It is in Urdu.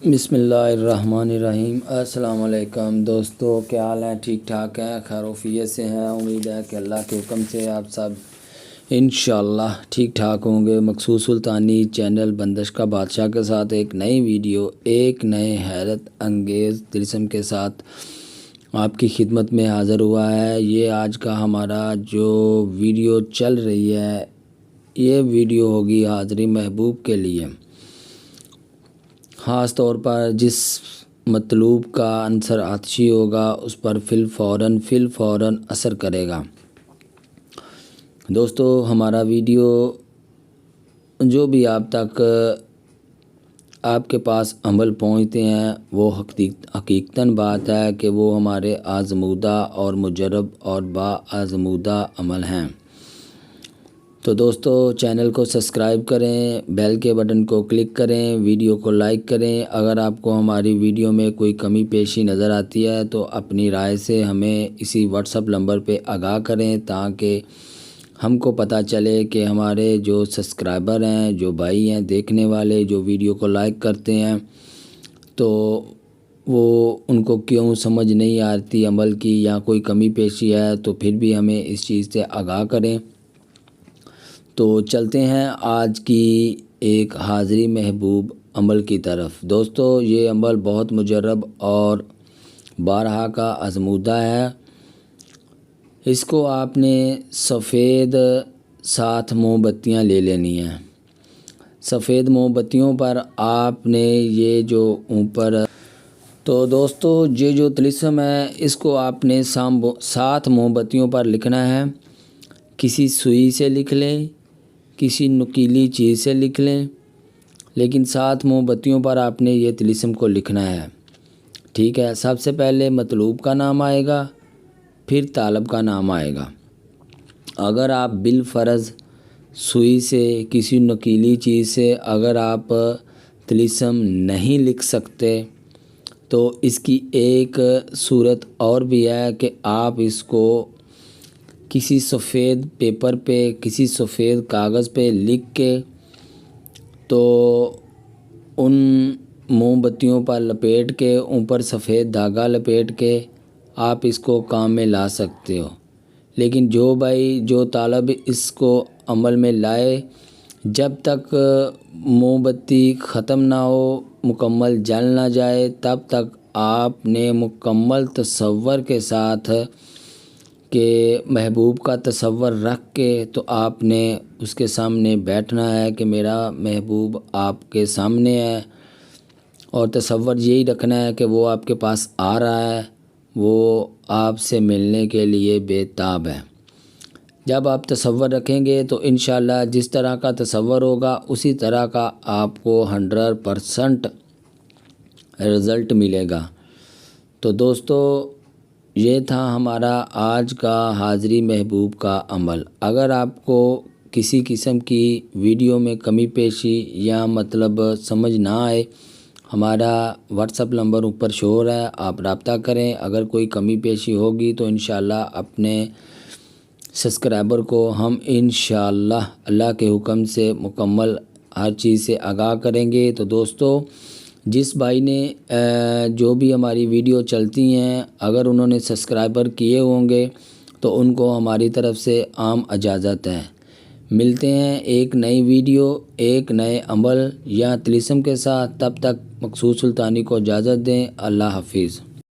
بسم اللہ الرحمن الرحیم۔ السلام علیکم دوستو، کیا حال ہے؟ ٹھیک ٹھاک ہیں؟ خیر وفیت سے ہیں؟ امید ہے کہ اللہ کے حکم سے آپ سب انشاءاللہ ٹھیک ٹھاک ہوں گے۔ مخصوص سلطانی چینل بندش کا بادشاہ کے ساتھ ایک نئی ویڈیو، ایک نئے حیرت انگیز طلسم کے ساتھ آپ کی خدمت میں حاضر ہوا ہے۔ یہ آج کا ہمارا جو ویڈیو چل رہی ہے، یہ ویڈیو ہوگی حاضری محبوب کے لیے، خاص طور پر جس مطلوب کا عنصر عطشی ہوگا اس پر فوراً اثر کرے گا۔ دوستو، ہمارا ویڈیو جو بھی آپ تک آپ کے پاس عمل پہنچتے ہیں وہ حقیقتاً بات ہے کہ وہ ہمارے آزمودہ اور مجرب اور آزمودہ عمل ہیں۔ تو دوستو، چینل کو سبسکرائب کریں، بیل کے بٹن کو کلک کریں، ویڈیو کو لائک کریں۔ اگر آپ کو ہماری ویڈیو میں کوئی کمی پیشی نظر آتی ہے تو اپنی رائے سے ہمیں اسی واٹس ایپ نمبر پہ آگاہ کریں، تاکہ ہم کو پتہ چلے کہ ہمارے جو سبسکرائبر ہیں، جو بھائی ہیں دیکھنے والے، جو ویڈیو کو لائک کرتے ہیں، تو وہ ان کو کیوں سمجھ نہیں آتی عمل کی، یا کوئی کمی پیشی ہے تو پھر بھی ہمیں اس چیز سے آگاہ کریں۔ تو چلتے ہیں آج کی ایک حاضری محبوب عمل کی طرف۔ دوستو، یہ عمل بہت مجرب اور بارہا کا آزمودہ ہے۔ اس کو آپ نے سفید 7 موم بتیاں لے لینی ہیں۔ سفید موم بتیوں پر آپ نے یہ جو اوپر، تو دوستو یہ جو طلسم ہے اس کو آپ نے 7 موم بتیوں پر لکھنا ہے۔ کسی سوئی سے لکھ لیں، کسی نکیلی چیز سے لکھ لیں، لیکن 7 موم بتیوں پر آپ نے یہ طلسم کو لکھنا ہے، ٹھیک ہے۔ سب سے پہلے مطلوب کا نام آئے گا، پھر طالب کا نام آئے گا۔ اگر آپ بالفرض سوئی سے، کسی نکیلی چیز سے اگر آپ طلسم نہیں لکھ سکتے تو اس کی ایک صورت اور بھی ہے کہ آپ اس کو کسی سفید پیپر پہ، کسی سفید کاغذ پہ لکھ کے تو ان موم بتیوں پر لپیٹ کے اوپر سفید دھاگا لپیٹ کے آپ اس کو کام میں لا سکتے ہو۔ لیکن جو طالب اس کو عمل میں لائے، جب تک موم بتی ختم نہ ہو، مکمل جل نہ جائے، تب تک آپ نے مکمل تصور کے ساتھ کہ محبوب کا تصور رکھ کے تو آپ نے اس کے سامنے بیٹھنا ہے کہ میرا محبوب آپ کے سامنے ہے، اور تصور یہی رکھنا ہے کہ وہ آپ کے پاس آ رہا ہے، وہ آپ سے ملنے کے لیے بے تاب ہے۔ جب آپ تصور رکھیں گے تو انشاءاللہ جس طرح کا تصور ہوگا اسی طرح کا آپ کو 100% رزلٹ ملے گا۔ تو دوستو، یہ تھا ہمارا آج کا حاضری محبوب کا عمل۔ اگر آپ کو کسی قسم کی ویڈیو میں کمی پیشی یا مطلب سمجھ نہ آئے، ہمارا واٹس ایپ نمبر اوپر شو ہو رہا ہے، آپ رابطہ کریں۔ اگر کوئی کمی پیشی ہوگی تو انشاءاللہ اپنے سبسکرائبر کو ہم انشاءاللہ اللہ کے حکم سے مکمل ہر چیز سے آگاہ کریں گے۔ تو دوستو، جس بھائی نے جو بھی ہماری ویڈیو چلتی ہیں اگر انہوں نے سبسکرائبر کیے ہوں گے تو ان کو ہماری طرف سے عام اجازت ہے۔ ملتے ہیں ایک نئی ویڈیو، ایک نئے عمل یا طلسم کے ساتھ، تب تک مخصوص سلطانی کو اجازت دیں۔ اللہ حافظ۔